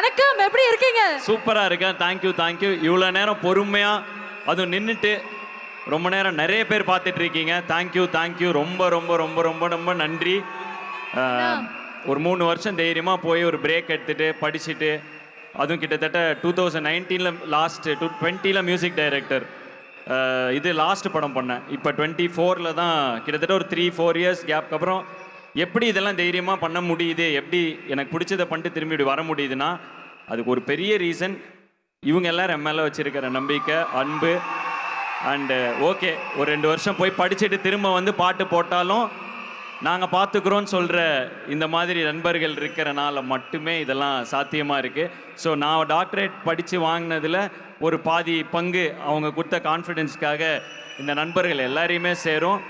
வணக்கம், எப்படி இருக்கீங்க? சூப்பரா இருக்கேன். தேங்க்யூ. இவ்வளோ நேரம் பொறுமையா அதுவும் நின்றுட்டு ரொம்ப நேரம் நிறைய பேர் பார்த்துட்டு இருக்கீங்க. தேங்க்யூ. ரொம்ப ரொம்ப ரொம்ப ரொம்ப ரொம்ப நன்றி. ஒரு 3 வருஷம் தைரியமா போய் ஒரு பிரேக் எடுத்துட்டு படிச்சுட்டு, அதுவும் கிட்டத்தட்ட 2019 லாஸ்ட் 2020 மியூசிக் டைரக்டர், இது லாஸ்ட் படம் பண்ணேன். இப்போ 24 தான், கிட்டத்தட்ட ஒரு 3-4 இயர்ஸ் கேப்க்கு அப்புறம் எப்படி இதெல்லாம் தைரியமாக பண்ண முடியுது, எப்படி எனக்கு பிடிச்சதை பண்ணிட்டு திரும்பி இப்படி வர முடியுதுன்னா அதுக்கு ஒரு பெரிய ரீசன் இவங்க எல்லாரும் என் மேலே வச்சிருக்கிற நம்பிக்கை, அன்பு. அண்டு ஓகே, ஒரு 2 வருஷம் போய் படிச்சுட்டு திரும்ப வந்து பாட்டு போட்டாலும் நாங்கள் பார்த்துக்குறோன்னு சொல்கிற இந்த மாதிரி நண்பர்கள் இருக்கிறனால மட்டுமே இதெல்லாம் சாத்தியமாக இருக்குது. ஸோ நான் டாக்டரேட் படித்து வாங்கினதில் ஒரு பாதி பங்கு அவங்க கொடுத்த கான்ஃபிடென்ஸ்க்காக இந்த நண்பர்கள் எல்லாரையுமே சேரும்.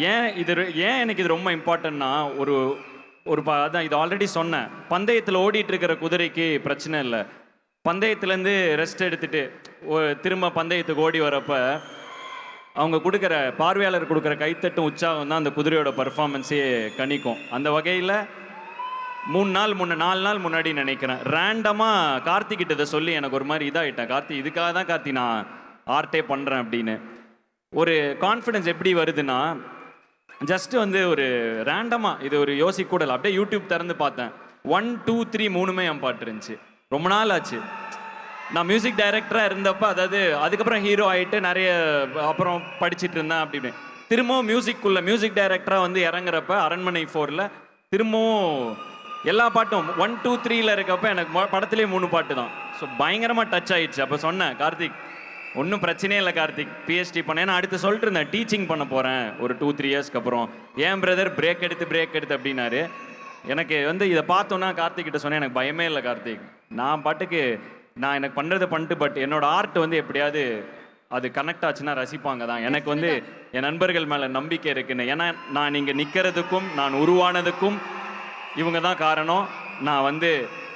ஏன் எனக்கு இது ரொம்ப இம்பார்ட்டன்னா, அதான் இது ஆல்ரெடி சொன்னேன், பந்தயத்தில் ஓடிட்டு இருக்கிற குதிரைக்கு பிரச்சனை இல்லை. பந்தயத்துலேருந்து ரெஸ்ட் எடுத்துட்டு திரும்ப பந்தயத்துக்கு ஓடி வரப்போ அவங்க கொடுக்குற பார்வையாளர் கொடுக்குற கைத்தட்டும் உற்சாகம் தான் அந்த குதிரையோட பர்ஃபார்மன்ஸே கணிக்கும். அந்த வகையில் 4 நாள் முன்னாடி நினைக்கிறேன், ரேண்டமாக கார்த்திகிட்ட இதை சொல்லி எனக்கு ஒரு மாதிரி இதாகிட்டேன். கார்த்தி, இதுக்காக தான் கார்த்தி நான் ஆர்ட்டே பண்ணுறேன் அப்படின்னு. ஒரு கான்ஃபிடென்ஸ் எப்படி வருதுன்னா, ஜஸ்ட் வந்து ஒரு ரேண்டமாக இது ஒரு யோசிக்கூடல, அப்படியே யூடியூப் திறந்து பார்த்தேன். 1, 2, 3 3மே என் பாட்டு இருந்துச்சு. ரொம்ப நாள் ஆச்சு நான் மியூசிக் டைரக்டராக இருந்தப்போ, அதாவது அதுக்கப்புறம் ஹீரோ ஆகிட்டு நிறைய அப்புறம் படிச்சுட்டு இருந்தேன். அப்படி திரும்பவும் மியூசிக் டைரக்டராக வந்து இறங்குறப்ப அரண்மனை 4ல் திரும்பவும் எல்லா பாட்டும் 1, 2, 3ல் இருக்கப்போ எனக்கு படத்துலேயே 3 பாட்டு தான். ஸோ பயங்கரமாக டச் ஆகிடுச்சு. அப்போ சொன்னேன், கார்த்திக் ஒன்றும் பிரச்சனையே இல்லை கார்த்திக், பிஹெச்டி பண்ணேன். நான் அடுத்து சொல்லிட்டு இருந்தேன், டீச்சிங் பண்ண போகிறேன் ஒரு 2-3 இயர்ஸ்க்கு அப்புறம். ஏன் பிரதர் பிரேக் எடுத்து அப்படின்னாரு. எனக்கு வந்து இதை பார்த்தோன்னா கார்த்திக் கிட்ட சொன்னேன், எனக்கு பயமே இல்லை கார்த்திக், நான் பாட்டுக்கு நான் எனக்கு பண்ணுறதை பண்ணிட்டு, பட் என்னோட ஆர்ட் வந்து எப்படியாவது அது கனெக்ட் ஆச்சுன்னா ரசிப்பாங்க தான். எனக்கு வந்து என் நண்பர்கள் மேலே நம்பிக்கை இருக்குன்னு. ஏன்னா நான் இங்கே நிற்கிறதுக்கும் நான் உருவானதுக்கும் இவங்க தான் காரணம். நான் வந்து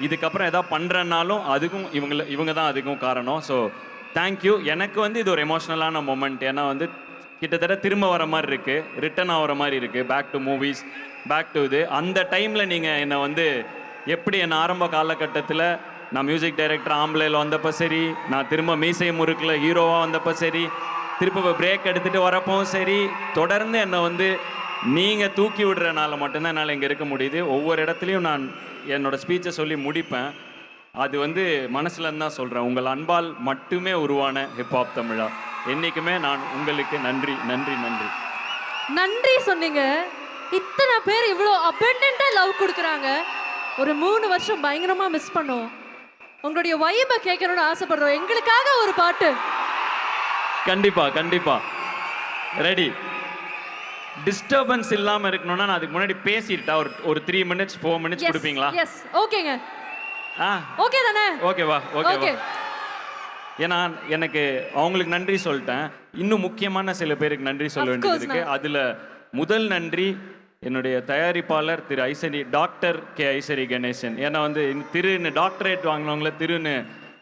இதுக்கப்புறம் எதாவது பண்ணுறேன்னாலும் அதுக்கும் இவங்க தான் அதுக்கும் காரணம். So thank you. எனக்கு வந்து இது ஒரு எமோஷ்னலான மொமெண்ட். ஏன்னா வந்து கிட்டத்தட்ட திரும்ப வர மாதிரி இருக்குது, ரிட்டர்ன் ஆகிற மாதிரி இருக்குது, back to movies, back to இது. அந்த டைமில் நீங்கள் என்னை வந்து எப்படி என்னை ஆரம்ப காலகட்டத்தில் நான் மியூசிக் டைரக்டர் ஆம்பளையில் வந்தப்போ சரி, நான் திரும்ப மீசை முறுக்கில் ஹீரோவாக வந்தப்போ சரி, திரும்ப பிரேக் எடுத்துகிட்டு வரப்பவும் சரி, தொடர்ந்து என்னை வந்து நீங்கள் தூக்கி விடுறனால மட்டும்தான் என்னால் இங்கே இருக்க முடியுது. ஒவ்வொரு இடத்துலையும் நான் என்னோடய ஸ்பீச்சை சொல்லி முடிப்பேன். அது வந்து மனசுலேருந்து தான் சொல்கிறேன். உங்கள் அன்பால் மட்டுமே உருவான ஹிப்ஹாப் தமிழா. என்றைக்குமே நான் உங்களுக்கு நன்றி. சொன்னீங்க. இத்தனை பேர் இவ்வளோ அபெண்டன்ட்டாக லவ் கொடுக்குறாங்க. ஒரு 3 வருஷம் பயங்கரமாக மிஸ் பண்ணோம். உங்களுடைய வைபை கேட்கணும்னு ஆசைப்படுறோம். எங்களுக்காக ஒரு பாட்டு. கண்டிப்பா ரெடி. டிஸ்டர்பன்ஸ் இல்லாமல் இருக்கணும்னா நான் அதுக்கு முன்னாடி பேசிட்டா ஒரு 3 மினிட்ஸ் 4 மினிட்ஸ் கொடுப்பீங்களா? எஸ், ஓகேங்க. ஓகே தானே? ஓகேவா. ஏன்னா எனக்கு அவங்களுக்கு நன்றி சொல்லிட்டேன். இன்னும் முக்கியமான சில பேருக்கு நன்றி சொல்ல வேண்டியது இருக்கு. அதில் முதல் நன்றி என்னுடைய தயாரிப்பாளர் திரு டாக்டர் கே ஐசரி கணேசன். ஏன்னா வந்து திருன்னு டாக்டரேட் வாங்கினவங்கள திருன்னு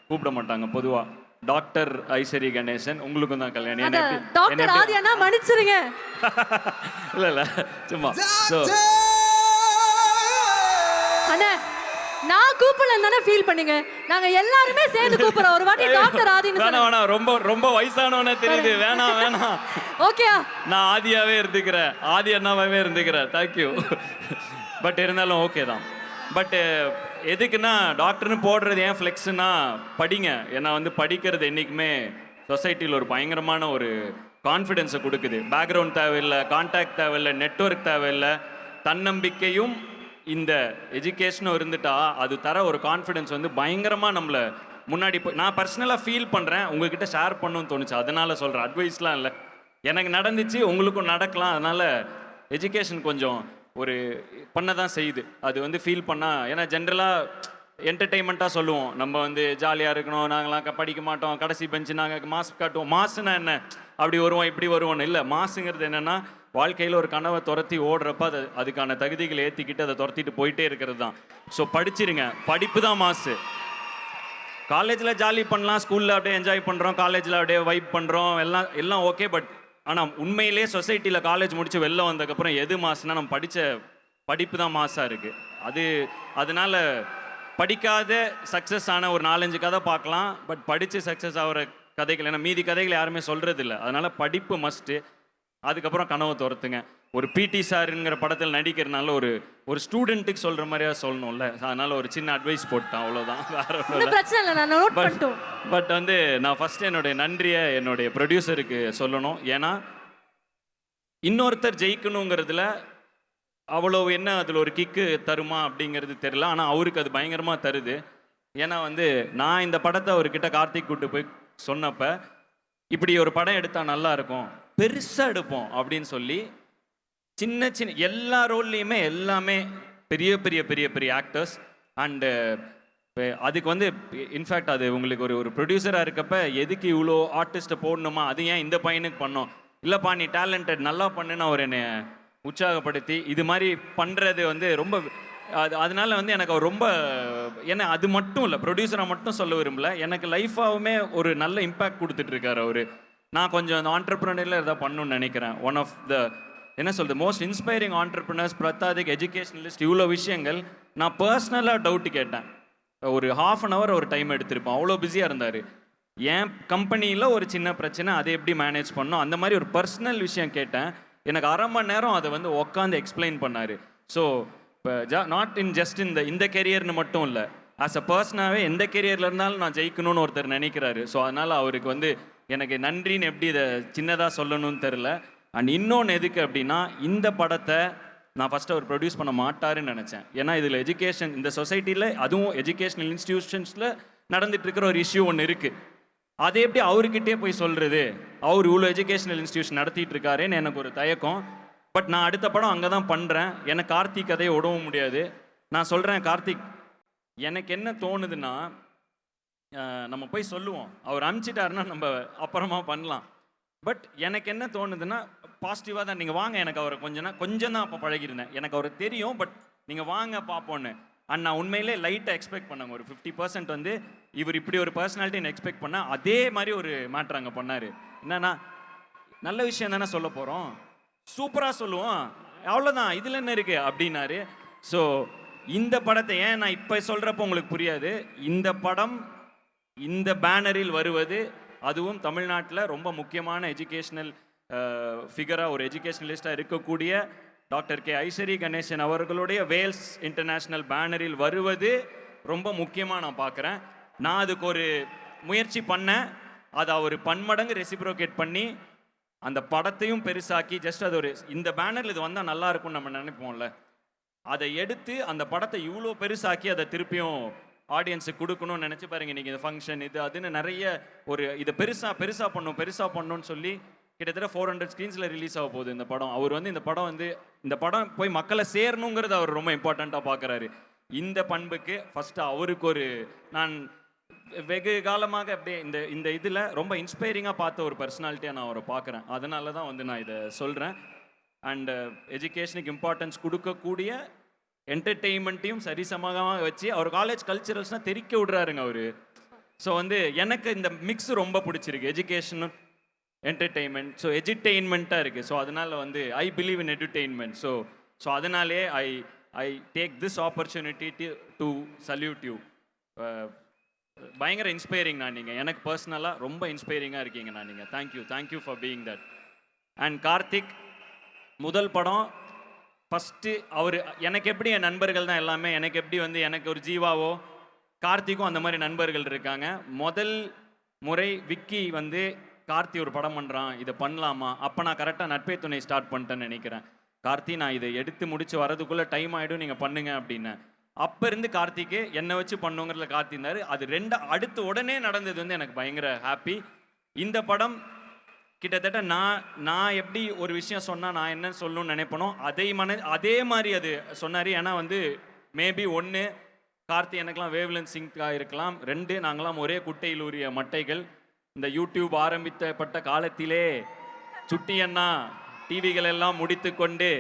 கூப்பிட மாட்டாங்க பொதுவாக. டாக்டர் ஐசரி கணேசன், உங்களுக்கும் தான் கல்யாணம். மன்னிச்சிருங்க. இல்ல சும்மா. நான் கூப்பிடலன்னு ஃபீல் பண்ணுங்க. நாங்க எல்லாருமே சேர்ந்து கூப்பிடுறோம். ஒரு வாட்டி டாக்டர் ஆதின்னு வேணாம், ரொம்ப வயசானவனே தெரியுது. வேணாம். ஓகே, நான் ஆதியாவே இருந்துக்கிறேன், ஆதி அண்ணாவே இருந்துக்கிறேன். தேங்க்யூ. பட் இருந்தாலும் ஓகே தான். பட் எதுக்குன்னா டாக்டர்னு போடுறது ஏன் ஃப்ளெக்ஸ்னா, படிங்க. ஏன்னா வந்து படிக்கிறது என்றைக்குமே சொசைட்டியில் ஒரு பயங்கரமான ஒரு கான்ஃபிடென்ஸை கொடுக்குது. பேக்ரவுண்ட் தேவையில்லை, கான்டாக்ட் தேவையில்லை, நெட்வொர்க் தேவையில்லை, தன்னம்பிக்கையும் இந்த எஜுகேஷனும் இருந்துட்டா அது தர ஒரு கான்ஃபிடென்ஸ் வந்து பயங்கரமாக நம்மளை முன்னாடி போய் நான் பர்சனலாக ஃபீல் பண்ணுறேன். உங்ககிட்ட ஷேர் பண்ணணும்னு தோணுச்சு, அதனால் சொல்கிறேன். அட்வைஸ்லாம் இல்லை, எனக்கு நடந்துச்சு, உங்களுக்கும் நடக்கலாம். அதனால் எஜுகேஷன் கொஞ்சம் ஒரு பண்ண தான் செய்யுது. அது வந்து ஃபீல் பண்ணால், ஏன்னா ஜென்ரலாக என்டர்டெயின்மெண்ட்டாக சொல்லுவோம், நம்ம வந்து ஜாலியாக இருக்கணும், நாங்களாம் படிக்க மாட்டோம், கடைசி பெஞ்சு நாங்கள் மாஸ் காட்டுவோம். மாசுனா என்ன, அப்படி வருவோம் இப்படி வருவோன்னு இல்லை. மாசுங்கிறது என்னென்னா வாழ்க்கையில் ஒரு கனவை துரத்தி ஓடுறப்ப அதுக்கான தகுதிகளை ஏற்றிக்கிட்டு அதை துரத்திட்டு போயிட்டே இருக்கிறது தான். ஸோ படிச்சிருங்க, படிப்பு தான் மாசு. காலேஜில் ஜாலி பண்ணலாம், ஸ்கூலில் அப்படியே என்ஜாய் பண்ணுறோம், காலேஜில் அப்படியே வைப் பண்ணுறோம், எல்லாம் ஓகே. பட் ஆனால் உண்மையிலே சொசைட்டியில் காலேஜ் முடித்து வெளில வந்ததுக்கப்புறம் எது மாசுனா நம்ம படித்த படிப்பு தான் மாசாக இருக்குது. அதனால் படிக்காத சக்ஸஸ் ஆன ஒரு 4-5 கதை பார்க்கலாம், பட் படித்து சக்ஸஸ் ஆகிற கதைகள், ஏன்னா மீதி கதைகள் யாருமே சொல்கிறது இல்லை. அதனால் படிப்பு மஸ்ட்டு. அதுக்கப்புறம் கனவை துரத்துங்க. ஒரு பிடி சாருங்கிற படத்தில் நடிக்கிறனால ஒரு ஸ்டூடெண்ட்டுக்கு சொல்கிற மாதிரியா சொல்லணும்ல, அதனால் ஒரு சின்ன அட்வைஸ் போட்டேன், அவ்வளோதான். வேற ஒன்றும் பிரச்சனை இல்லை, நான் நோட் பண்ணிட்டோம். பட் வந்து நான் ஃபஸ்ட்டு என்னுடைய நன்றியை என்னுடைய ப்ரொடியூசருக்கு சொல்லணும். ஏன்னா இன்னொருத்தர் ஜெயிக்கணுங்கிறதுல அவ்வளோ என்ன அதில் ஒரு கிக்கு தருமா அப்படிங்கிறது தெரில, ஆனால் அவருக்கு அது பயங்கரமாக தருது. ஏன்னா வந்து நான் இந்த படத்தை அவர்கிட்ட கார்த்திக் கூட்டு போய் சொன்னப்போ, இப்படி ஒரு படம் எடுத்தால் நல்லா இருக்கும், பெருசாக எடுப்போம் அப்படின்னு சொல்லி, சின்ன சின்ன எல்லா ரோல்லையுமே எல்லாமே பெரிய பெரிய பெரிய பெரிய ஆக்டர்ஸ். அண்டு அதுக்கு வந்து இன்ஃபேக்ட் அது உங்களுக்கு ஒரு ப்ரொடியூசராக இருக்கப்ப எதுக்கு இவ்வளோ ஆர்டிஸ்ட்டை போடணுமா, அது ஏன் இந்த பையனுக்கு பண்ணோம், இல்லைப்பா நீ டேலண்டட் நல்லா பண்ணுன்னு அவர் என்னை உற்சாகப்படுத்தி இது மாதிரி பண்ணுறது வந்து ரொம்ப அதனால வந்து எனக்கு அவர் ரொம்ப, ஏன்னா அது மட்டும் இல்லை, ப்ரொடியூசராக மட்டும் சொல்ல விரும்பல, எனக்கு லைஃபாகவுமே ஒரு நல்ல இம்பேக்ட் கொடுத்துட்ருக்காரு அவர். நான் கொஞ்சம் அந்த ஆண்டர்ப்ரனரில் எதாவது பண்ணணும்னு நினைக்கிறேன். ஒன் ஆஃப் த என்ன சொல்கிறது மோஸ்ட் இன்ஸ்பைரிங் ஆண்டர்ப்ரனர்ஸ், பிரதாதிக், எஜுகேஷனலிஸ்ட், இவ்வளோ விஷயங்கள் நான் பர்சனலாக டவுட்டு கேட்டேன். ஒரு 1/2 hour ஒரு டைம் எடுத்திருப்போம், அவ்வளோ பிஸியாக இருந்தார். என் கம்பெனியில் ஒரு சின்ன பிரச்சனை, அதை எப்படி மேனேஜ் பண்ணோம், அந்த மாதிரி ஒரு பர்சனல் விஷயம் கேட்டேன். எனக்கு 1/2 மணி நேரம் அதை வந்து உட்காந்து எக்ஸ்பிளைன் பண்ணார். ஸோ இப்போ நாட் இன் ஜஸ்ட் இந்த கெரியர்னு மட்டும் இல்லை, ஆஸ் அ பர்சனாகவே எந்த கெரியரில் இருந்தாலும் நான் ஜெயிக்கணும்னு ஒருத்தர் நினைக்கிறாரு. ஸோ அதனால் அவருக்கு வந்து எனக்கு நன்றின்னு எப்படி இதை சின்னதாக சொல்லணும்னு தெரில. அண்ட் இன்னொன்று எதுக்கு அப்படின்னா, இந்த படத்தை நான் ஃபஸ்ட்டு அவர் ப்ரொடியூஸ் பண்ண மாட்டாருன்னு நினச்சேன். ஏன்னா இதில் எஜுகேஷன், இந்த சொசைட்டியில் அதுவும் எஜுகேஷ்னல் இன்ஸ்டிடியூஷன்ஸில் நடந்துட்டு இருக்கிற ஒரு இஷ்யூ ஒன்று இருக்குது. அதை எப்படி அவர்கிட்டே போய் சொல்கிறது, அவர் இவ்வளோ எஜுகேஷனல் இன்ஸ்டிடியூஷன் நடத்திட்டு இருக்காருன்னு எனக்கு ஒரு தயக்கம். பட் நான் அடுத்த படம் அங்கே தான் பண்ணுறேன். எனக்கு கார்த்திக் கதையை விடவும் முடியாது. நான் சொல்கிறேன், கார்த்திக் எனக்கு என்ன தோணுதுன்னா, நம்ம போய் சொல்லுவோம், அவர் அனுப்பிச்சிட்டாருன்னா நம்ம அப்புறமா பண்ணலாம். பட் எனக்கு என்ன தோணுதுன்னா, பாசிட்டிவாக தான் நீங்கள் வாங்க, எனக்கு அவரை கொஞ்சம் தான் அப்போ பழகிருந்தேன், எனக்கு அவரை தெரியும், பட் நீங்கள் வாங்க பார்ப்போன்னு. அண்ட் நான் உண்மையிலே லைட்டாக எக்ஸ்பெக்ட் பண்ணாங்க, ஒரு 50% வந்து இவர் இப்படி ஒரு பர்சனாலிட்டின்னு எக்ஸ்பெக்ட் பண்ணால், அதே மாதிரி ஒரு மேட்ரு அங்கே பண்ணார். என்னன்னா, நல்ல விஷயம் தானே சொல்ல போகிறோம், சூப்பராக சொல்லுவோம், அவ்வளோதான், இதில் என்ன இருக்குது அப்படின்னாரு. ஸோ இந்த படத்தை ஏன் நான் இப்போ சொல்கிறப்போ உங்களுக்கு புரியாது, இந்த படம் இந்த பேனரில் வருவது, அதுவும் தமிழ்நாட்டில் ரொம்ப முக்கியமான எஜுகேஷ்னல் ஃபிகராக, ஒரு எஜுகேஷ்னலிஸ்டாக இருக்கக்கூடிய டாக்டர் கே ஐஸ்வரி கணேசன் அவர்களுடைய வேல்ஸ் இன்டர்நேஷ்னல் பேனரில் வருவது ரொம்ப முக்கியமாக நான் பார்க்குறேன். நான் அதுக்கு ஒரு முயற்சி பண்ணேன், அதை அவர் பன்மடங்கு ரெசிப்ரோகேட் பண்ணி அந்த படத்தையும் பெருசாக்கி, ஜஸ்ட் அது ஒரு இந்த பேனரில் இது வந்தால் நல்லா இருக்கும்னு நம்ம நினைப்போம்ல, அதை எடுத்து அந்த படத்தை இவ்வளோ பெருசாக்கி அதை திருப்பியும் ஆடியன்ஸுக்கு கொடுக்கணும்னு நினச்சி பாருங்க. இன்றைக்கி இந்த ஃபங்க்ஷன் இது அதுன்னு நிறைய ஒரு இதை பெருசாக பண்ணணும்னு சொல்லி கிட்டத்தட்ட 400 ஸ்க்ரீன்ஸில் ரிலீஸ் ஆக போகுது இந்த படம். அவர் வந்து இந்த படம் போய் மக்களை சேரணுங்கிறத அவர் ரொம்ப இம்பார்ட்டண்ட்டாக பார்க்குறாரு. இந்த பண்புக்கு ஃபஸ்ட்டு அவருக்கு ஒரு நான் வெகு காலமாக அப்படியே இந்த இதில் ரொம்ப இன்ஸ்பைரிங்காக பார்த்த ஒரு பர்சனாலிட்டியாக நான் அவரை பார்க்குறேன். அதனால தான் வந்து நான் இதை சொல்கிறேன். அண்ட் எஜுகேஷனுக்கு இம்பார்ட்டன்ஸ் கொடுக்கக்கூடிய என்டர்டெயின்மெண்ட்டையும் சரிசமமாக வச்சு அவர் காலேஜ் கல்ச்சரல்ஸ்னால் தெரிக்க விடுறாருங்க அவர். ஸோ வந்து எனக்கு இந்த மிக்ஸ் ரொம்ப பிடிச்சிருக்கு, எஜுகேஷனும் என்டர்டெயின்மெண்ட். ஸோ எஜுடெயின்மெண்ட்டாக இருக்குது. ஸோ அதனால் வந்து I believe in entertainment. So அதனாலே I take this opportunity to salute you. பயங்கர இன்ஸ்பைரிங் நான், நீங்கள் எனக்கு பர்சனலாக ரொம்ப இன்ஸ்பைரிங்காக இருக்கீங்க நான், நீங்கள் thank you for being that. And Karthik முதல் படம் ஃபஸ்ட்டு அவர் எனக்கு எப்படி என் நண்பர்கள் தான் எல்லாமே, எனக்கு எப்படி வந்து எனக்கு ஒரு ஜீவாவோ கார்த்திக்கும் அந்த மாதிரி நண்பர்கள் இருக்காங்க. முதல் முறை விக்கி வந்து கார்த்தி ஒரு படம் பண்ணுறான், இதை பண்ணலாமா, அப்போ நான் கரெக்டாக நட்பே துணை ஸ்டார்ட் பண்ணிட்டேன்னு நினைக்கிறேன். கார்த்தி நான் இதை எடுத்து முடிச்சு வரதுக்குள்ளே டைம் ஆகிடும், நீங்கள் பண்ணுங்க அப்படின்னு. அப்போ இருந்து கார்த்திக்கு என்னை வச்சு பண்ணுங்கிறதுல கார்த்தி இருந்தார். அது அடுத்து உடனே நடந்தது வந்து எனக்கு பயங்கர ஹாப்பி. இந்த படம் கிட்டத்தட்ட நான் எப்படி ஒரு விஷயம் சொன்னால் நான் என்ன சொல்லணும்னு நினைப்பனோ அதே மாதிரி அது சொன்னார். ஏன்னா வந்து மேபி 1 கார்த்தி எனக்கெலாம் வேவ்லென்த் சிங்காக இருக்கலாம், 2 நாங்களாம் ஒரே குட்டையில் உரிய மட்டைகள். இந்த யூடியூப் ஆரம்பித்தப்பட்ட காலத்திலே சுட்டி அண்ணா டிவிகள் எல்லாம் முடித்து கொண்டு,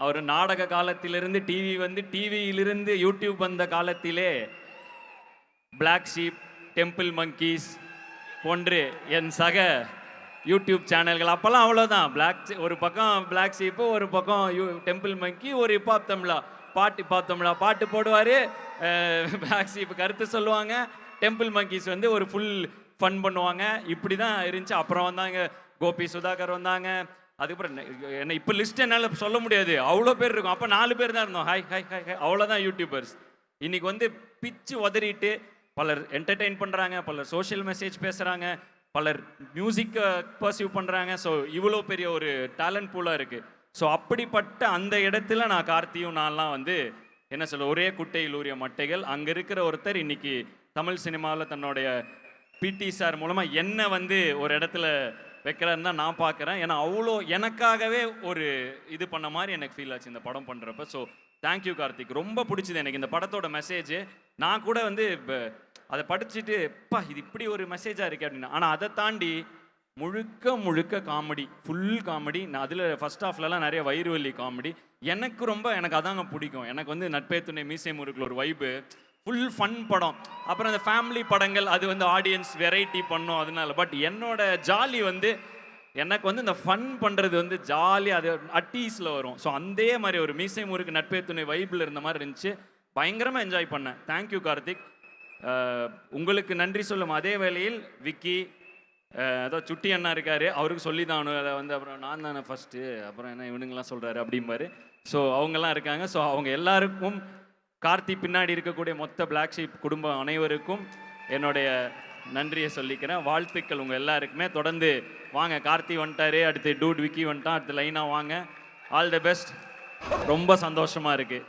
அவர் நாடக காலத்திலிருந்து டிவியிலிருந்து யூடியூப் வந்த காலத்திலே பிளாக் ஷீப், டெம்பிள் மங்கீஸ் போன்று என் சக யூடியூப் சேனல்கள் அப்போல்லாம் அவ்வளோதான், ஒரு பக்கம் பிளாக் ஷீப்பு, ஒரு பக்கம் டெம்பிள் மங்கி, ஒரு ஹிப்ஹாப் தமிழா, பாட்டு பார்த்தோம்னா பாட்டு போடுவார், பேக்ஸி இப்போ கருத்து சொல்லுவாங்க, டெம்பிள் மங்கீஸ் வந்து ஒரு ஃபுல் ஃபன் பண்ணுவாங்க. இப்படி தான் இருந்துச்சு. அப்புறம் வந்தாங்க கோபி சுதாகர் வந்தாங்க. அதுக்கப்புறம் என்ன இப்போ லிஸ்ட் என்னால் சொல்ல முடியாது, அவ்வளோ பேர் இருக்கும். அப்போ 4 பேர் தான் இருந்தோம். ஹாய் ஹாய் ஹாய் ஹாய், அவ்வளோதான் யூடியூபர்ஸ். இன்னைக்கு வந்து பிச்சு உதறிட்டு பலர் என்டர்டெயின் பண்ணுறாங்க, பலர் சோஷியல் மெசேஜ் பேசுகிறாங்க, பலர் மியூசிக்கை பர்சீவ் பண்ணுறாங்க. ஸோ இவ்வளோ பெரிய ஒரு டேலண்ட் பூலாக இருக்குது. ஸோ அப்படிப்பட்ட அந்த இடத்துல நான் கார்த்தியும் நான்லாம் வந்து என்ன சொல்ல, ஒரே குட்டையில் ஊறிய மட்டைகள். அங்கே இருக்கிற ஒருத்தர் இன்னைக்கு தமிழ் சினிமாவில் தன்னுடைய பிடி சார் மூலமாக என்ன வந்து ஒரு இடத்துல வைக்கிறாருன்னு தான் நான் பார்க்குறேன். ஏன்னா அவ்வளோ எனக்காகவே ஒரு இது பண்ண மாதிரி எனக்கு ஃபீல் ஆச்சு இந்த படம் பண்ணுறப்ப. ஸோ தேங்க்யூ கார்த்திக், ரொம்ப பிடிச்சது எனக்கு இந்த படத்தோட மெசேஜ். நான் கூட வந்து அதை படிச்சுட்டு பா இது இப்படி ஒரு மெசேஜாக இருக்கே அப்படின்னா, ஆனால் அதை தாண்டி முழுக்க முழுக்க காமெடி, ஃபுல் காமெடி. நான் அதில் ஃபர்ஸ்ட் ஹாஃப்லலாம் நிறைய வயிறு வலி காமெடி. எனக்கு அதாங்க பிடிக்கும். எனக்கு வந்து நட்பே துணை மீசை முறுக்கில் ஒரு வைப்பு, ஃபுல் ஃபன் படம். அப்புறம் அந்த ஃபேமிலி படங்கள் அது வந்து ஆடியன்ஸ் வெரைட்டி பண்ணும் அதனால. பட் என்னோட ஜாலி வந்து எனக்கு வந்து இந்த ஃபன் பண்ணுறது வந்து ஜாலியாக அது அட்டீஸில் வரும். ஸோ அதே மாதிரி ஒரு மீசை முறுக்கு நட்பே துணை வைப்பில் இருந்த மாதிரி இருந்துச்சு. பயங்கரமாக என்ஜாய் பண்ணேன். தேங்க்யூ கார்த்திக். உங்களுக்கு நன்றி சொல்லும் அதே வேளையில் விக்கி, ஏதோ சுட்டி அண்ணா இருக்காரு, அவருக்கு சொல்லி தான் அதை வந்து அப்புறம் நான் தானே ஃபஸ்ட்டு, அப்புறம் என்ன இவனுங்கெல்லாம் சொல்கிறாரு அப்படிம்பாரு. ஸோ அவங்கெல்லாம் இருக்காங்க. ஸோ அவங்க எல்லாருக்கும், கார்த்தி பின்னாடி இருக்கக்கூடிய மொத்த பிளாக் ஷீப் குடும்பம் அனைவருக்கும் என்னுடைய நன்றியை சொல்லிக்கிறேன். வாழ்த்துக்கள் உங்கள் எல்லாருக்குமே. தொடர்ந்து வாங்க, கார்த்தி வந்துட்டாரு, அடுத்து டூட் விக்கி வந்துட்டான், அடுத்து லைனாக வாங்க. All the best. ரொம்ப சந்தோஷமாக இருக்குது.